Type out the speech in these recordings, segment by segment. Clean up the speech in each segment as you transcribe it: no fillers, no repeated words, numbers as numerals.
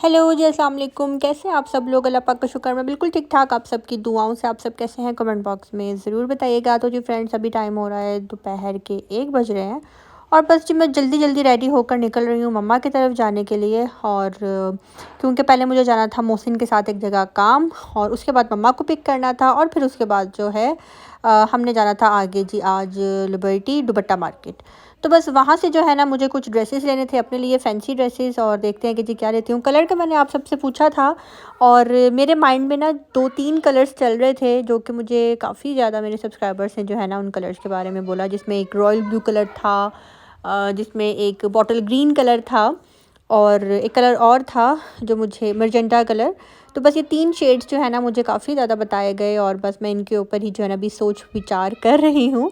Hello जी, अस्सलाम वालेकुम। कैसे हैं आप सब लोग? अल्लाह पाक का शुक्र, मैं बिल्कुल ठीक ठाक। आप सबकी दुआओं से आप सब कैसे हैं कमेंट बॉक्स में ज़रूर बताइएगा। तो जी फ्रेंड्स, अभी टाइम हो रहा है दोपहर के 1 बज रहे हैं और बस जी मैं जल्दी जल्दी रेडी होकर निकल रही हूँ मम्मा की तरफ जाने के लिए। और क्योंकि पहले मुझे जाना था मोहसिन के साथ एक जगह काम, और उसके बाद मम्मा को पिक करना था, और फिर उसके बाद जो है हमने जाना था आगे जी आज लिबर्टी दुपट्टा मार्केट। तो बस वहाँ से जो है ना मुझे कुछ ड्रेसेस लेने थे अपने लिए, फैंसी ड्रेसेस, और देखते हैं कि जी क्या लेती हूँ। कलर का मैंने आप सबसे पूछा था और मेरे माइंड में ना 2-3 कलर्स चल रहे थे जो कि मुझे काफ़ी ज़्यादा मेरे सब्सक्राइबर्स ने जो है ना उन कलर्स के बारे में बोला, जिसमें एक रॉयल ब्लू कलर था, जिसमें एक बॉटल ग्रीन कलर था, और एक कलर और था जो मुझे मर्जेंटा कलर। तो बस ये 3 शेड्स जो है ना मुझे काफ़ी ज़्यादा बताए गए, और बस मैं इनके ऊपर ही जो है ना अभी सोच विचार कर रही हूँ।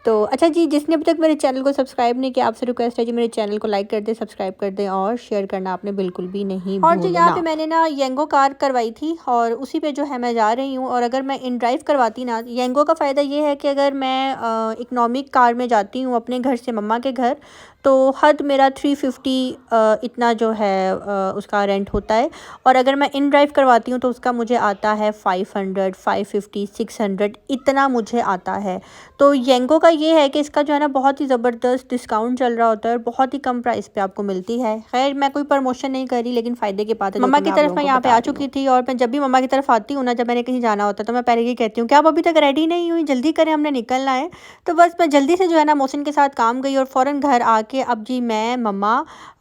तो अच्छा जी, जिसने अभी तक मेरे चैनल को सब्सक्राइब नहीं किया, आपसे रिक्वेस्ट है जी मेरे चैनल को लाइक कर दें, सब्सक्राइब कर दें, और शेयर करना आपने बिल्कुल भी नहीं भूलना। और जो यहाँ पे मैंने ना येंगो कार करवाई थी और उसी पे जो है मैं जा रही हूँ। और अगर मैं इन ड्राइव करवाती ना, येंगो का फ़ायदा ये है कि अगर मैं इकनॉमिक कार में जाती हूँ अपने घर से मम्मा के घर, तो हद मेरा 350 इतना जो है उसका रेंट होता है। और अगर मैं इन ड्राइव करवाती हूँ तो उसका मुझे आता है 500, 550, 600 इतना मुझे आता है। तो येंगो का ये है कि इसका जो है ना बहुत ही ज़बरदस्त डिस्काउंट चल रहा होता है और बहुत ही कम प्राइस पे आपको मिलती है। खैर मैं कोई प्रमोशन नहीं कर रही, लेकिन फ़ायदे की बात है। मम्मा की तरफ मैं यहाँ पे आ चुकी थी, और मैं जब भी मम्मा की तरफ आती हूँ ना, जब मैंने कहीं जाना होता है तो मैं पहले ये कहती हूँ कि आप अभी तक रेडी नहीं हुई, जल्दी करें, हमने निकलना है। तो बस मैं जल्दी से जो है ना मोहसिन के साथ काम गई और फ़ौरन घर आके अब जी मैं मम्मा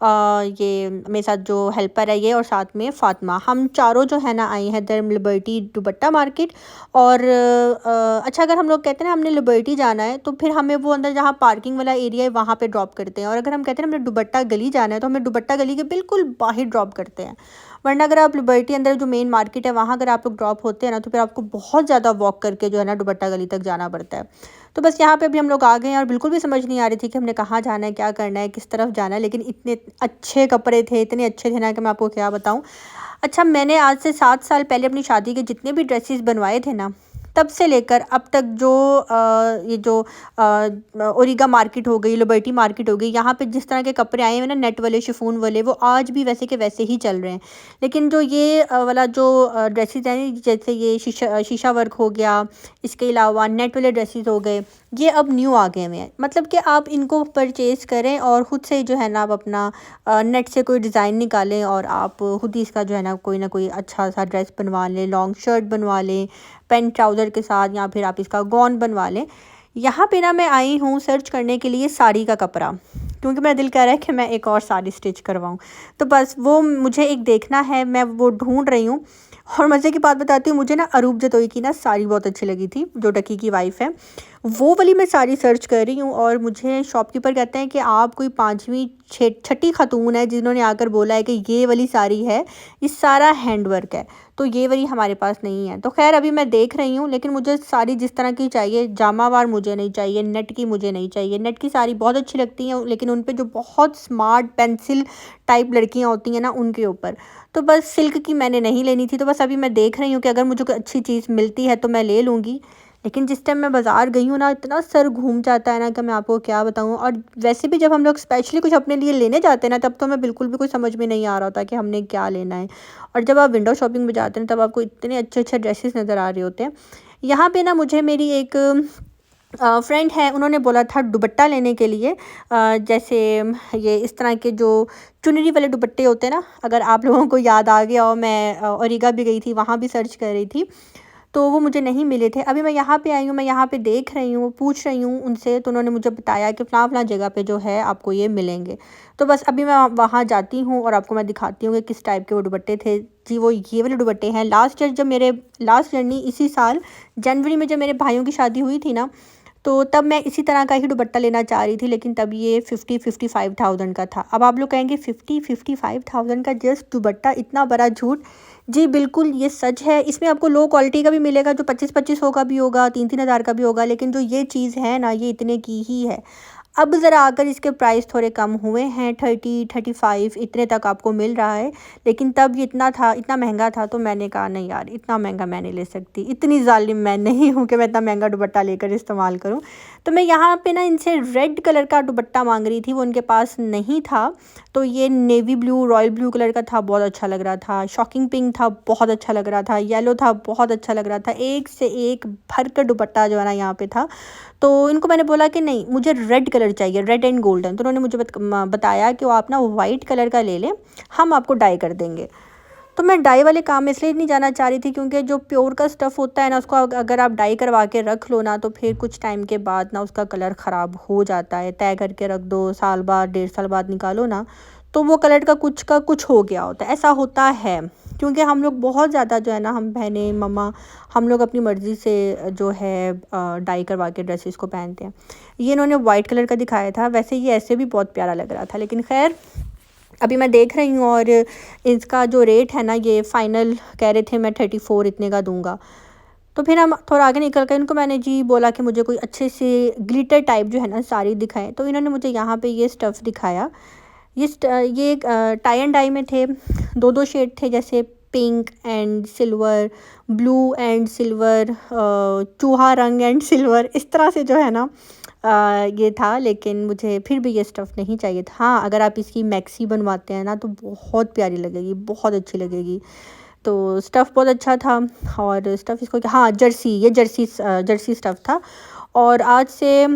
ये मेरे साथ जो हेल्पर है ये, और साथ में फ़ातिमा, हम चारों जो है ना आए हैं दर लिबर्टी दुपट्टा मार्केट। और अच्छा, अगर हम लोग कहते हैं ना हमने लिबर्टी जाना है तो फिर हमें वो अंदर जहाँ पार्किंग वाला एरिया है वहाँ पे ड्रॉप करते हैं, और अगर हम कहते हैं ना हमने दुपट्टा गली जाना है तो हमें दुपट्टा गली के बिल्कुल बाहर ड्रॉप करते हैं। वरना अगर आप लिबर्टी अंदर जो मेन मार्केट है वहाँ अगर आप लोग ड्रॉप होते हैं ना, तो फिर आपको बहुत ज़्यादा वॉक करके जो है ना दुपट्टा गली तक जाना पड़ता है। तो बस यहाँ पे अभी हम लोग आ गए हैं और बिल्कुल भी समझ नहीं आ रही थी कि हमने कहाँ जाना है, क्या करना है, किस तरफ जाना है, लेकिन इतने अच्छे कपड़े थे, इतने अच्छे थे ना कि मैं आपको क्या बताऊँ। अच्छा, मैंने आज से 7 साल पहले अपनी शादी के जितने भी ड्रेसेस बनवाए थे ना, तब से लेकर अब तक जो ये जो ओरिगा मार्केट हो गई, लिबर्टी मार्केट हो गई, यहाँ पे जिस तरह के कपड़े आए हैं ना नेट वाले, शिफॉन वाले, वो आज भी वैसे के वैसे ही चल रहे हैं। लेकिन जो ये वाला जो ड्रेसेस हैं, जैसे ये शीशा वर्क हो गया, इसके अलावा नेट वाले ड्रेसेस हो गए, ये अब न्यू आ गए हुए हैं। मतलब कि आप इनको परचेज़ करें और ख़ुद से जो है ना आप अपना नेट से कोई डिज़ाइन निकालें और आप खुद ही इसका जो है ना कोई अच्छा सा ड्रेस बनवा लें, लॉन्ग शर्ट बनवा लें पैंट ट्राउज़र के साथ, या फिर आप इसका गॉन बनवा लें। यहाँ पे ना मैं आई हूँ सर्च करने के लिए साड़ी का कपड़ा, क्योंकि मेरा दिल कह रहा है कि मैं एक और साड़ी स्टिच करवाऊँ। तो बस वो मुझे एक देखना है, मैं वो ढूंढ रही हूँ। और मज़े की बात बताती हूँ, मुझे ना अरूप जतोई की ना साड़ी बहुत अच्छी लगी थी, जो डकी की वाइफ़ है, वो वाली मैं साड़ी सर्च कर रही हूँ। और मुझे शॉपकीपर कहते हैं कि आप कोई 5वीं छठी खातून है जिन्होंने आकर बोला है कि ये वाली साड़ी है, ये सारा हैंड वर्क है, तो ये वाली हमारे पास नहीं है। तो खैर अभी मैं देख रही हूँ, लेकिन मुझे साड़ी जिस तरह की चाहिए, जामावार मुझे नहीं चाहिए, नेट की मुझे नहीं चाहिए। नेट की साड़ी बहुत अच्छी लगती हैं, लेकिन उन पे जो बहुत स्मार्ट पेंसिल टाइप लड़कियाँ होती हैं ना, उनके ऊपर। तो बस सिल्क की मैंने नहीं लेनी थी, तो बस अभी मैं देख रही हूँ कि अगर मुझे कोई अच्छी चीज़ मिलती है तो मैं ले लूँगी। लेकिन जिस टाइम मैं बाज़ार गई हूँ ना, इतना सर घूम जाता है ना कि मैं आपको क्या बताऊँ। और वैसे भी जब हम लोग स्पेशली कुछ अपने लिए लेने जाते हैं ना, तब तो हमें बिल्कुल भी कुछ समझ में नहीं आ रहा होता कि हमने क्या लेना है। और जब आप विंडो शॉपिंग में जाते हैं तब आपको इतने अच्छे अच्छे ड्रेसेस नज़र आ रहे होते हैं। यहाँ पे ना मुझे मेरी एक फ्रेंड है, उन्होंने बोला था दुपट्टा लेने के लिए, जैसे ये इस तरह के जो चुनरी वाले दुपट्टे होते हैं ना, अगर आप लोगों को याद आ गया हो, मैं ओरिगा भी गई थी, वहाँ भी सर्च कर रही थी, तो वो मुझे नहीं मिले थे। अभी मैं यहाँ पे आई हूँ, मैं यहाँ पे देख रही हूँ, पूछ रही हूँ उनसे, तो उन्होंने मुझे बताया कि फ़लाँ जगह पे जो है आपको ये मिलेंगे। तो बस अभी मैं वहाँ जाती हूँ और आपको मैं दिखाती हूँ कि किस टाइप के वो दुपट्टे थे। जी वो ये वाले दुपट्टे हैं। लास्ट जर्नी इसी साल जनवरी में जब मेरे भाइयों की शादी हुई थी ना, तो तब मैं इसी तरह का ही दुपट्टा लेना चाह रही थी, लेकिन तब ये 50-55,000 का था। अब आप लोग कहेंगे 50-55,000 का जस्ट दुपट्टा, इतना बड़ा झूठ। जी बिल्कुल ये सच है। इसमें आपको लो क्वालिटी का भी मिलेगा जो 25-25 का भी होगा, 3-3 हज़ार का भी होगा, लेकिन जो ये चीज़ है ना, ये इतने की ही है। अब ज़रा आकर इसके प्राइस थोड़े कम हुए हैं, 30-35 इतने तक आपको मिल रहा है। लेकिन तब ये इतना था, इतना महंगा था, तो मैंने कहा नहीं यार, इतना महंगा मैं नहीं ले सकती, इतनी ज़ालिम मैं नहीं हूँ कि मैं इतना महंगा दुपट्टा लेकर इस्तेमाल करूँ। तो मैं यहाँ पे ना इनसे रेड कलर का दुपट्टा मांग रही थी, वो उनके पास नहीं था। तो ये navy blue, royal blue colour का था, बहुत अच्छा लग रहा था। शॉकिंग पिंक था, बहुत अच्छा लग रहा था। येलो था, बहुत अच्छा लग रहा था। एक से एक भर कर दुपट्टा जो है ना यहाँ पे था। तो इनको मैंने बोला कि नहीं, मुझे रेड कलर चाहिए, रेड एंड गोल्डन। तो उन्होंने मुझे बताया कि वो आप ना वाइट कलर का ले लें, हम आपको डाई कर देंगे। तो मैं डाई वाले काम में इसलिए नहीं जाना चाह रही थी क्योंकि जो प्योर का स्टफ़ होता है ना, उसको अगर आप डाई करवा के रख लो ना, तो फिर कुछ टाइम के बाद ना उसका कलर ख़राब हो जाता है। तय करके रख दो, साल बाद, 1.5 साल बाद निकालो ना, तो वो कलर का कुछ हो गया होता है, ऐसा होता है। क्योंकि हम लोग बहुत ज़्यादा जो है ना, हम बहनें, मम्मा, हम लोग अपनी मर्ज़ी से जो है डाई करवा के ड्रेसेस को पहनते हैं। ये इन्होंने वाइट कलर का दिखाया था, वैसे ये ऐसे भी बहुत प्यारा लग रहा था, लेकिन खैर अभी मैं देख रही हूँ। और इसका जो रेट है ना, ये फ़ाइनल कह रहे थे मैं 34 इतने का दूँगा। तो फिर हम थोड़ा आगे निकल कर इनको मैंने जी बोला कि मुझे कोई अच्छे से ग्लिटर टाइप जो है ना साड़ी दिखाएं। तो इन्होंने मुझे यहाँ पे ये स्टफ़ दिखाया। ये टाई एंड डाई में थे, दो दो शेड थे, जैसे pink and silver, blue and silver, चूहा रंग एंड सिल्वर, इस तरह से जो है ना ये था। लेकिन मुझे फिर भी ये स्टफ़ नहीं चाहिए था। हाँ, अगर आप इसकी मैक्सी बनवाते हैं ना, तो बहुत प्यारी लगेगी, बहुत अच्छी लगेगी। तो स्टफ़ बहुत अच्छा था। और स्टफ़ इसको क्या, हाँ, जर्सी स्टफ़ था। और आज से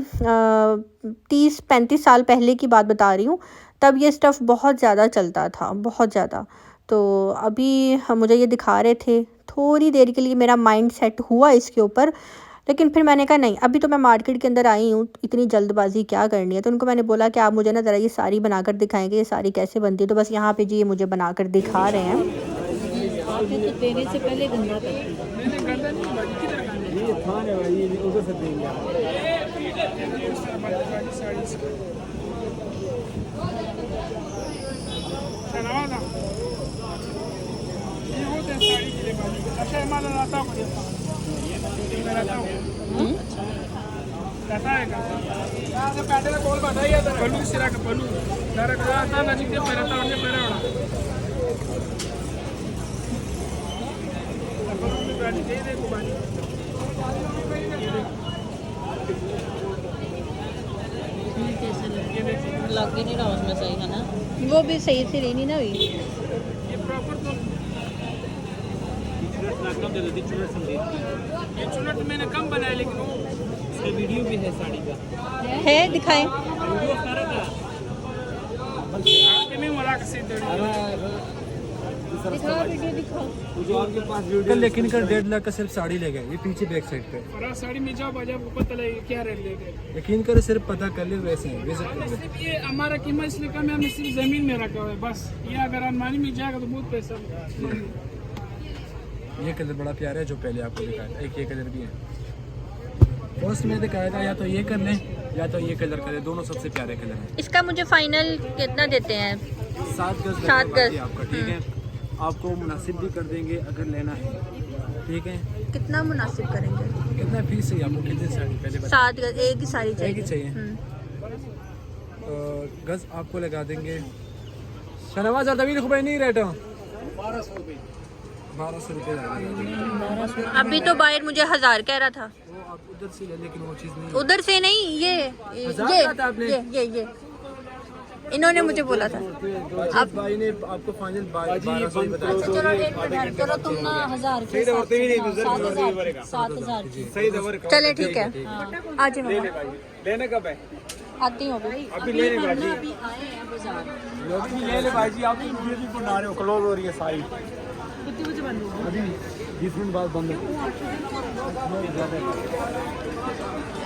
30-35 साल पहले की बात बता रही हूँ, तब ये स्टफ़ बहुत ज़्यादा चलता था, बहुत ज़्यादा। तो अभी मुझे ये दिखा रहे थे, थोड़ी देर के लिए मेरा माइंड सेट हुआ इसके ऊपर। लेकिन फिर मैंने कहा नहीं, अभी तो मैं मार्केट के अंदर आई हूँ, इतनी जल्दबाजी क्या करनी है। तो उनको मैंने बोला कि आप मुझे ना ज़रा ये साड़ी बनाकर दिखाएंगे, ये साड़ी कैसे बनती है। तो बस यहाँ पे जी ये मुझे बनाकर दिखा रहे हैं। आपने तो देने से पहले गंदा कर दिया। मैंने गंदा नहीं भाई, किधर गंदा ये थाने वाली ये उधर से देंगे आप। चलावा ये होते हैं साड़ी के लिए भाई, अच्छा माल लाता हूँ मैं लाता हूँ। कैसा है का यहाँ से पैदल कॉल बढ़ाइए तो पलू सिरा का पलू सारा का ना जितने पैरता उन्हें पैरा होना लग ही नहीं रहा उसमें सही है ना। वो भी सही से नहीं ना हुई। ये प्रॉपर तो ये चुनट मैंने कम बनाया, लेकिन वो इसका वीडियो भी है साड़ी का है, दिखाएं। वीडियो सारा का आगे में मरा के दिखाओ वीडियो दिखाओ। जो आपके पास वीडियो लेकिन कर 1.5 लाख का सिर्फ साड़ी ले गए, ये पीछे बैक साइड पे। और साड़ी में जाओ बाजार ऊपर तले क्या रेट दे गए। यकीन कर सिर्फ पता कर ले, वैसे ही विजिट कर ले। सिर्फ ये हमारा कीमत इसलिए कम है, हमने सिर्फ जमीन में रखा हुआ है बस। ये अगर अनमानी में जाएगा तो बहुत पैसा। ये कलर बड़ा प्यारा है जो पहले आपको दिखाया था, एक ये कलर भी है। फर्स्ट में दिखाया था या तो ये कर लें या तो ये कलर करें, दोनों सबसे प्यारे कलर हैं। इसका मुझे फाइनल कितना देते हैं? 7 गज 7 गज आपका, ठीक है। आपको मुनासिब भी कर देंगे अगर लेना है, ठीक है। कितना मुनासिब करेंगे? कितना फीस चाहिए आपको, कितनी साड़ी पहले बता। 7 गज, एक ही साड़ी चाहिए। एक ही चाहिए। गज आपको लगा देंगे शहनवाज रुपये नहीं रेट 1200 रुपये। अभी तो बाहर मुझे 1000 कह रहा था। वो आप उधर से ले, लेकिन वो चीज़ नहीं। उधर से नहीं, ये इन्होंने मुझे बोला था। आप भाई ने आपको फाइनल 1200 ही बताया। चलो तुम ना 1000 के 7,000 चले ठीक है, आ जाओ। लेने कब है? आती हूँ अभी। अभी लेने भाई जी, अभी आए हैं बाजार। अभी ले ले भाई जी, आप वीडियो भी बना रहे हो, क्लोज हो रही है सारी। कितने बजे बंद होगी? अभी 20 मिनट बाद बंद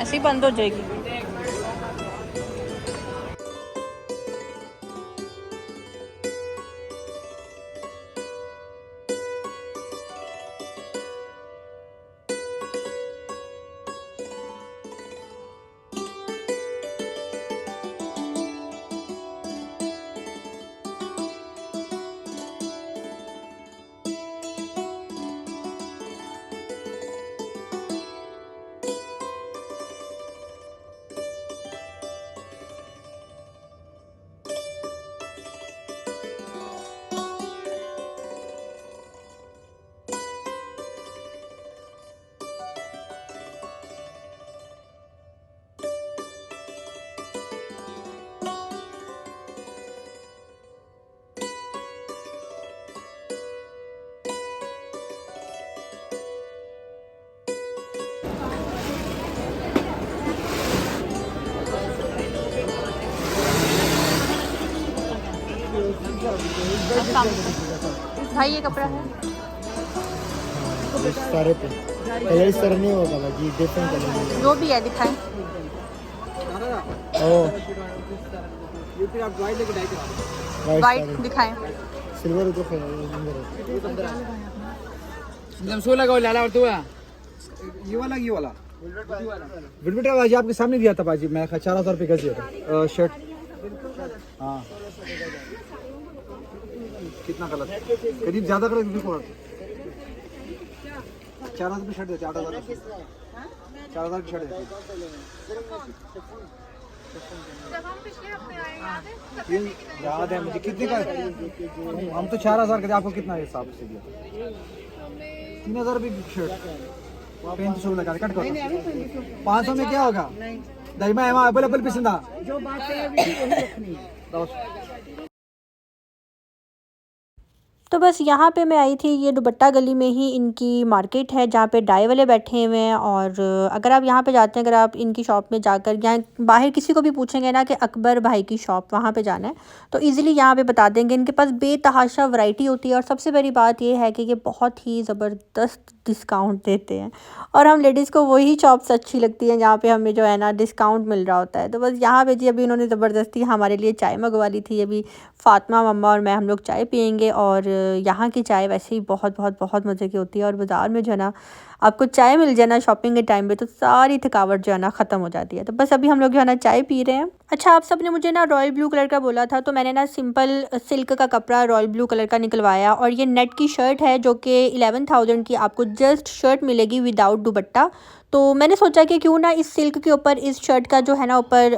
ऐसे ही बंद हो जाएगी। भाई ये कपड़ा है सारे पे कलर इस तरह नहीं होगा भाई, डिफरेंट कलर। जो भी है दिखाएं। वाइट दिखाएं। सिल्वर तो जब 16 का लाला और तू ये वाला विलवेट का भाजी आपके सामने दिया था भाजी, मैं 4000 रुपये का दिया था शर्ट। हाँ कितना गलत, करीब ज़्यादा कर देखो 4000 रुपये शर्ट देते, 8000 की शर्ट देते। याद है मुझे कितने का, हम तो 4000 का थे, आपको कितना हिसाब से दिया? 3000 रुपये की शर्ट 3500 लगा कट करो, 500 में क्या होगा? दहीमा है अवेलेबल पिसंदा जो बात है तो बस यहाँ पे मैं आई थी, ये दुपट्टा गली में ही इनकी मार्केट है जहाँ पे डाई वाले बैठे हुए हैं। और अगर आप यहाँ पे जाते हैं, अगर आप इनकी शॉप में जाकर यहाँ बाहर किसी को भी पूछेंगे ना कि अकबर भाई की शॉप वहाँ पे जाना है तो इजीली यहाँ पे बता देंगे। इनके पास बेतहाशा वैरायटी होती है और सबसे बड़ी बात ये है कि ये बहुत ही ज़बरदस्त डिस्काउंट देते हैं और हम लेडीज़ को वही शॉप्स अच्छी लगती हैं जहाँ पे हमें जो है ना डिस्काउंट मिल रहा होता है। तो बस यहाँ पे जी अभी उन्होंने ज़बरदस्ती हमारे लिए चाय मंगवा ली थी। अभी फ़ातिमा मम्मा और मैं हम लोग चाय पियेंगे और यहाँ की चाय वैसे ही बहुत बहुत बहुत मज़े की होती है। और बाज़ार में जो है ना आपको चाय मिल जाए ना शॉपिंग के टाइम पे तो सारी थकावट जो है ना ख़त्म हो जाती है। तो बस अभी हम लोग जो है ना चाय पी रहे हैं। अच्छा, आप सब ने मुझे ना रॉयल ब्लू कलर का बोला था तो मैंने ना सिंपल सिल्क का कपड़ा रॉयल ब्लू कलर का निकलवाया और ये नेट की शर्ट है जो कि 11,000 की आपको जस्ट शर्ट मिलेगी विदाउट दुपट्टा। तो मैंने सोचा कि क्यों ना इस सिल्क के ऊपर इस शर्ट का जो है ना ऊपर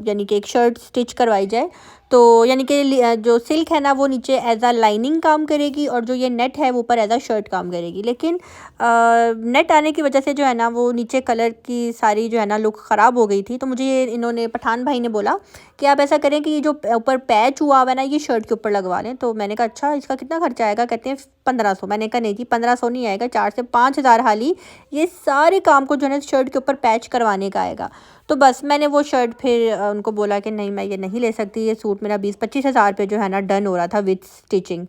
यानी कि एक शर्ट स्टिच करवाई जाए। तो यानी कि जो सिल्क है ना वो नीचे एज अ लाइनिंग काम करेगी और जो ये नेट है वो ऊपर एज अ शर्ट काम करेगी। लेकिन नेट आने की वजह से जो है ना वो नीचे कलर की सारी जो है ना लुक ख़राब हो गई थी। तो मुझे ये इन्होंने पठान भाई ने बोला कि आप ऐसा करें कि ये जो ऊपर पैच हुआ हुआ है ना ये शर्ट के ऊपर लगवा लें। तो मैंने कहा अच्छा इसका कितना खर्चा आएगा? कहते हैं 1500। मैंने कहा नहीं जी 1500 नहीं आएगा, 4 से 5,000 हाली ये सारे काम को जो है ना शर्ट के ऊपर पैच करवाने का आएगा। तो बस मैंने वो शर्ट फिर उनको बोला कि नहीं मैं ये नहीं ले सकती, ये सूट मेरा 20-25 हज़ार पे जो है ना डन हो रहा था विद स्टिचिंग।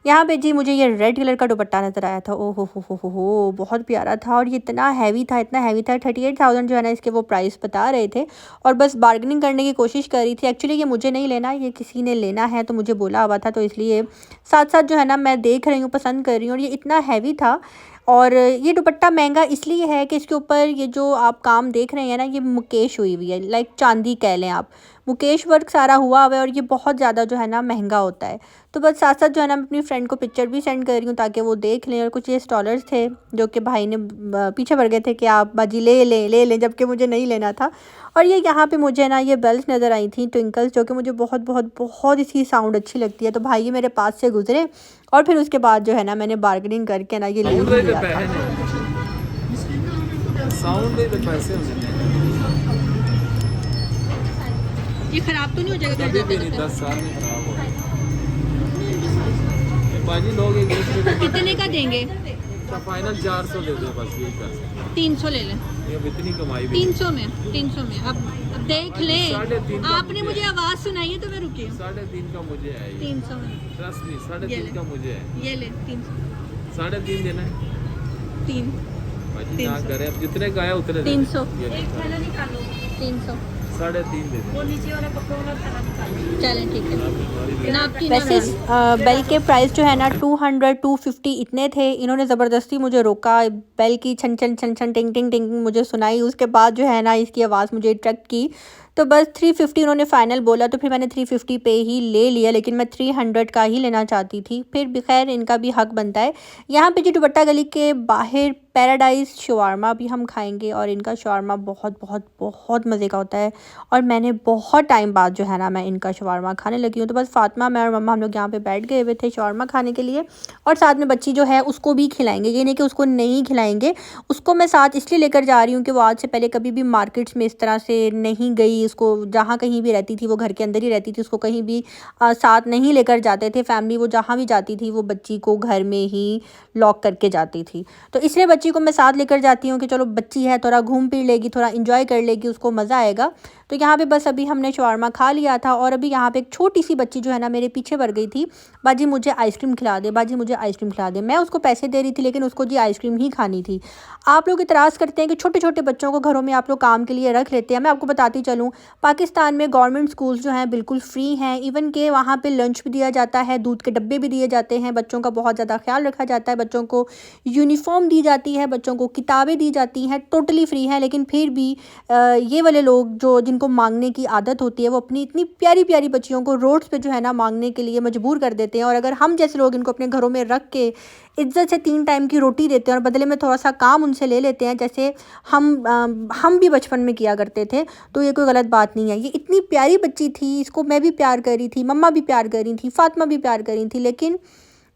यहाँ पे जी मुझे ये रेड कलर का दुपट्टा नज़र आया था। ओ हो बहुत प्यारा था और ये इतना हैवी था 38,000 जो है ना इसके वो प्राइस बता रहे थे। और बस बार्गेनिंग करने की कोशिश कर रही थी। एक्चुअली ये मुझे नहीं लेना, ये किसी ने लेना है तो मुझे बोला हुआ था तो इसलिए साथ साथ जो है ना मैं देख रही हूँ, पसंद कर रही हूँ। और ये इतना हैवी था और ये दुपट्टा महंगा इसलिए है कि इसके ऊपर ये जो आप काम देख रहे हैं ना ये मुकेश हुई हुई है, लाइक चांदी कह लें आप, मुकेश वर्क सारा हुआ है और ये बहुत ज़्यादा जो है ना महंगा होता है। तो बस साथ साथ जो है ना मैं अपनी फ्रेंड को पिक्चर भी सेंड कर रही हूँ ताकि वो देख लें। और कुछ ये स्टॉलर्स थे जो कि भाई ने पीछे पड़ गए थे कि आप बाजी ले लें जबकि मुझे नहीं लेना था। और ये यहाँ पे मुझे ना ये बेल्ट नज़र आई थी ट्विंकल्स जो कि मुझे बहुत बहुत बहुत इसकी साउंड अच्छी लगती है। तो भाई ये मेरे पास से गुजरे और फिर उसके बाद जो है ना मैंने बार्गेनिंग करके ना ये ले लिया था। ये ख़राब तो नहीं हो जाएगा? 10 साल में खराब हो बाजी लोग एक दूसरे को कितने का देंगे? फाइनल 400 दे दे बस, यही कर सकते 300 ले लें। हैं। अब इतनी कमाई भी 300 में अब देख ले, आपने मुझे आवाज़ सुनाई है तो मैं रुकी हूँ। 3.5 का मुझे है, 300 में ट्रस्ट नहीं 3.5 का मुझे है। ये ले 300 3.5 देना है 3 बाजी ना करे, अब जितने का आया उतने दे 300 ये 300 3.5 दे दे। चलें ठीक है। वैसे बेल के प्राइस जो है ना 200-250 इतने थे। इन्होंने ज़बरदस्ती मुझे रोका, बेल की छन छन छन छन टिंग टिंग टिंग मुझे सुनाई। उसके बाद जो है ना इसकी आवाज़ मुझे अट्रैक्ट की तो बस 350 उन्होंने फ़ाइनल बोला तो फिर मैंने 350 पे ही ले लिया। लेकिन मैं 300 का ही लेना चाहती थी, फिर भी खैर इनका भी हक बनता है। यहाँ पे जो दुपट्टा गली के बाहर पैराडाइज शवारमा भी हम खाएंगे और इनका शवारमा बहुत बहुत बहुत मज़े का होता है और मैंने बहुत टाइम बाद जो है ना मैं इनका शवारमा खाने लगी हूँ। तो बस फातिमा मैं और मम्मा हम लोग यहाँ पे बैठ गए हुए थे शवारमा खाने के लिए और साथ में बच्ची जो है उसको भी खिलाएंगे। ये नहीं कि उसको नहीं खिलाएंगे, उसको मैं साथ इसलिए लेकर जा रही हूँ कि वो आज से पहले कभी भी मार्केट्स में इस तरह से नहीं गई, इसको जहाँ कहीं भी रहती थी वो घर के अंदर ही रहती थी, उसको कहीं भी साथ नहीं लेकर जाते थे फैमिली। वो जहाँ भी जाती थी वो बच्ची को घर में ही लॉक करके जाती थी। तो इसलिए बच्ची को मैं साथ लेकर जाती हूँ कि चलो बच्ची है, थोड़ा घूम फिर लेगी, थोड़ा इंजॉय कर लेगी, उसको मज़ा आएगा। तो यहाँ पे बस अभी हमने शवारमा खा लिया था और अभी यहाँ पे एक छोटी सी बच्ची जो है ना मेरे पीछे पड़ गई थी, बाजी मुझे आइसक्रीम खिला दे, बाजी मुझे आइसक्रीम खिला दे। मैं उसको पैसे दे रही थी लेकिन उसको जी आइसक्रीम ही खानी थी। आप लोग इतराज़ करते हैं कि छोटे छोटे बच्चों को घरों में आप लोग काम के लिए रख लेते हैं। मैं आपको बताती चलूँ, पाकिस्तान में गवर्नमेंट स्कूल्स जो हैं बिल्कुल फ्री हैं, इवन के वहाँ पे लंच भी दिया जाता है, दूध के डब्बे भी दिए जाते हैं, बच्चों का बहुत ज़्यादा ख्याल रखा जाता है, बच्चों को यूनिफॉर्म दी जाती है, बच्चों को किताबें दी जाती हैं, टोटली फ्री है। लेकिन फिर भी ये वाले लोग जो जिनको मांगने की आदत होती है वो अपनी इतनी प्यारी प्यारी बच्चियों को रोड्स पे जो है ना मांगने के लिए मजबूर कर देते हैं। और अगर हम जैसे लोग इनको अपने घरों में रख के इज्जत से 3 टाइम की रोटी देते हैं और बदले में थोड़ा सा काम उनसे ले लेते हैं, जैसे हम भी बचपन में किया करते थे, तो ये कोई गलत बात नहीं है। ये इतनी प्यारी बच्ची थी, इसको मैं भी प्यार कर रही थी, मम्मा भी प्यार कर रही थी, फातिमा भी प्यार कर रही थी, लेकिन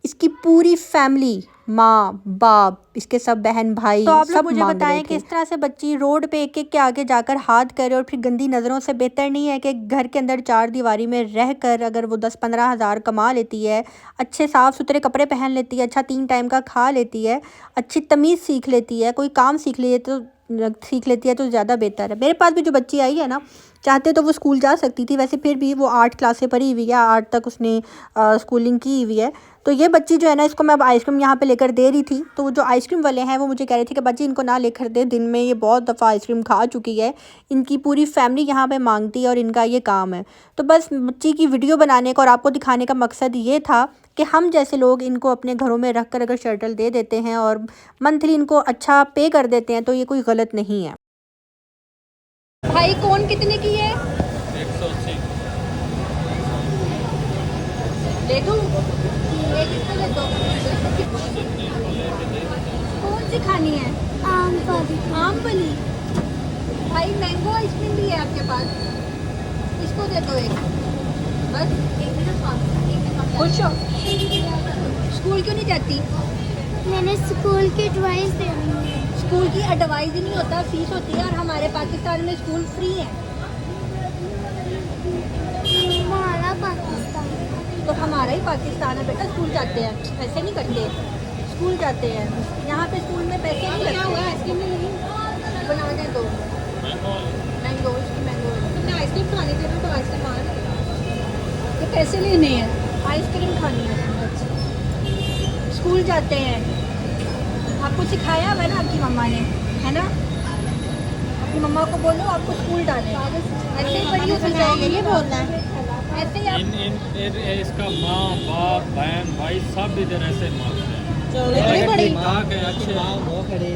इसकी पूरी फैमिली, माँ बाप, इसके सब बहन भाई, तो आप लोग मुझे बताएं कि इस तरह से बच्ची रोड पे एक एक के आगे जाकर हाथ करे और फिर गंदी नज़रों से बेहतर नहीं है कि घर के अंदर 4 दीवारी में रहकर अगर वो 10-15 हज़ार कमा लेती है, अच्छे साफ़ सुथरे कपड़े पहन लेती है, अच्छा 3 टाइम का खा लेती है, अच्छी तमीज़ सीख लेती है, कोई काम सीख लेती है तो ज़्यादा बेहतर है। मेरे पास भी जो बच्ची आई है ना, चाहते तो वो स्कूल जा सकती थी, वैसे फिर भी वो 8 क्लास से पढ़ी हुई है, 8 तक उसने स्कूलिंग की हुई है। तो ये बच्ची जो है ना, इसको मैं अब आइसक्रीम यहाँ पे लेकर दे रही थी, तो जो आइसक्रीम वाले हैं वो मुझे कह रहे थे कि बच्ची इनको ना लेकर दे, दिन में ये बहुत दफ़ा आइसक्रीम खा चुकी है, इनकी पूरी फैमिली यहाँ पे मांगती है और इनका ये काम है। तो बस बच्ची की वीडियो बनाने का और आपको दिखाने का मकसद ये था कि हम जैसे लोग इनको अपने घरों में रख कर अगर शटल दे देते हैं और मंथली इनको अच्छा पे कर देते हैं तो ये कोई गलत नहीं है। भाई कौन कितने की है? 180 ले दूँ? एक इसको ले दो। कौन सी खानी है? आम वाली। भाई मैंगो आइसक्रीम भी है आपके पास, इसको दे दो एक। बस खुश हो? स्कूल क्यों नहीं जाती? मैंने स्कूल की एडवाइस देनी है। स्कूल की एडवाइस ही नहीं होता, फीस होती है, और हमारे पाकिस्तान में स्कूल फ्री है। हमारा पाकिस्तान। तो हमारा ही पाकिस्तान है बेटा, स्कूल जाते हैं, ऐसे नहीं करते, स्कूल जाते हैं। यहाँ पे स्कूल में पैसे नहीं लगते। आइसक्रीम बना दे दो, मैंगो आइसक्रीम खानी थी ना, तो आइसक्रीम तो पैसे लेने हैं, आइसक्रीम खानी है। स्कूल जाते हैं, आपको सिखाया हुआ है ना आपकी मम्मा ने, है ना? अपनी मम्मा को बोलो आपको स्कूल डालें, ऐसे ही बड़ी होनी चाहिए, ये बोलना है ऐसे ही आप। इसका माँ बाप बहन भाई सब इधर ऐसे मांगते हैं। इतनी बड़ी ठीक है, अच्छे वो खड़ी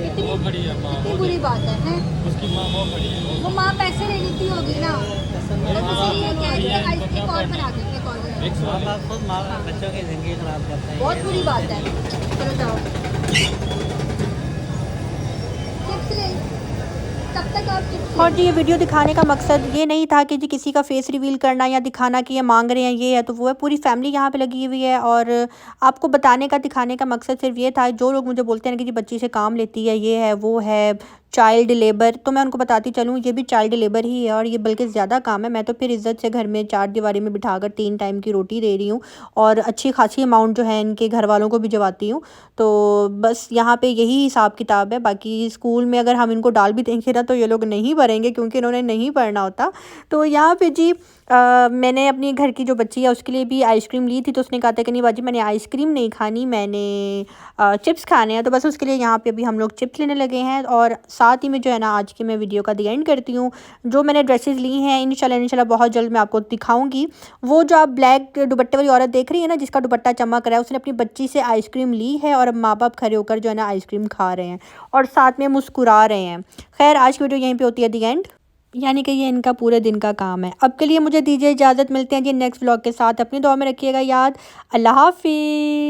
है माँ, कितनी बुरी बात है? उसकी माँ वो खड़ी है। वो माँ पैसे ले लेती होगी ना, तो इसलिए कह रही है एक और बना दे, एक और बना दे। बच्चों की जिंदगी खराब करते हैं। बहुत बुरी बात है। चलो जाओ, चिप्स ले, तब तक आप चिप्स ले। और जी ये वीडियो दिखाने का मकसद ये नहीं था कि जी किसी का फेस रिवील करना या दिखाना कि ये मांग रहे हैं, ये है तो वो है। पूरी फैमिली यहाँ पे लगी हुई है और आपको बताने का दिखाने का मकसद सिर्फ ये था। जो लोग मुझे बोलते हैं कि जी बच्ची से काम लेती है, ये है वो है, चाइल्ड लेबर, तो मैं उनको बताती चलूँ ये भी चाइल्ड लेबर ही है और ये बल्कि ज़्यादा काम है। मैं तो फिर इज़्ज़त से घर में 4 दीवारी में बिठाकर 3 टाइम की रोटी दे रही हूँ और अच्छी खासी अमाउंट जो है इनके घर वालों को भी जवाती हूँ। तो बस यहाँ पे यही हिसाब किताब है। बाकी स्कूल में अगर हम इनको डाल भी देंगे ना तो ये लोग नहीं भरेंगे क्योंकि इन्होंने नहीं पढ़ना होता। तो यहाँ पे जी मैंने अपनी घर की जो बच्ची है उसके लिए भी आइसक्रीम ली थी, तो उसने कहा था कि नहीं बाजी मैंने आइसक्रीम नहीं खानी, मैंने चिप्स खाने हैं। तो बस उसके लिए यहाँ पे अभी हम लोग चिप्स लेने लगे हैं। और साथ ही में जो है ना आज की मैं वीडियो का दी एंड करती हूँ। जो मैंने ड्रेसेस ली हैं इंशाल्लाह बहुत जल्द मैं आपको दिखाऊंगी। वो जो आप ब्लैक दुपट्टे वाली औरत देख रही है ना, जिसका दुपट्टा चमक रहा है, उसने अपनी बच्ची से आइसक्रीम ली है और अब माँ बाप खड़े होकर जो है ना आइसक्रीम खा रहे हैं और साथ में मुस्कुरा रहे हैं। खैर आज की वीडियो यहीं पर होती है दी एंड, यानी कि ये इनका पूरे दिन का काम है। अब के लिए मुझे दीजिए इजाज़त, मिलते हैं जी नेक्स्ट व्लॉग के साथ। अपनी दुआ में रखिएगा याद। अल्लाह हाफिज़।